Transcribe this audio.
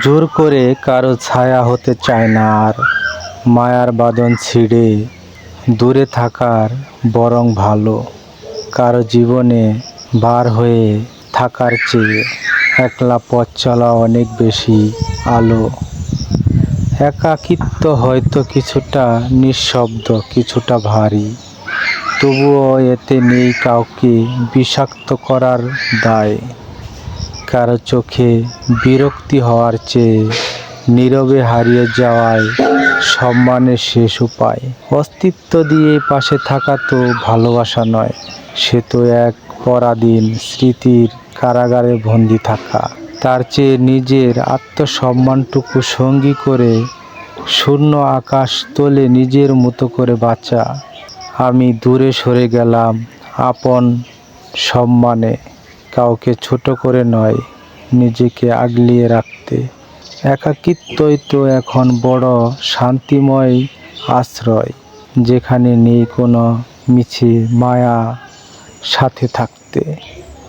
জোর করে কারো ছায়া হতে চায় না আর, মায়ার বাঁধন ছিঁড়ে দূরে থাকার বরং ভালো। কারো জীবনে বার হয়ে থাকার চেয়ে একলা পথ চলা অনেক বেশি আলো। একাকিত্ব হয়তো কিছুটা নিঃশব্দ, কিছুটা ভারী, তবুও এতে নেই কাউকে বিষাক্ত করার দায়। কারো চোখে বিরক্তি হওয়ার চেয়ে নীরবে হারিয়ে যাওয়ায় সম্মানের শেষ উপায়। অস্তিত্ব দিয়ে পাশে থাকা তো ভালোবাসা নয়, সে তো এক পরাধীন স্মৃতির কারাগারে বন্দি থাকা। তার চেয়ে নিজের আত্মসম্মানটুকু সঙ্গী করে শূন্য আকাশ তোলে নিজের মতো করে বাঁচা। আমি দূরে সরে গেলাম আপন সম্মানে, কাউকে ছোট করে নয়, নিজেকে আগলিয়ে রাখতে। একাকিত্বই তো এখন বড় শান্তিময় আশ্রয়, যেখানে নেই কোনো মিছে মায়া সাথে থাকতে।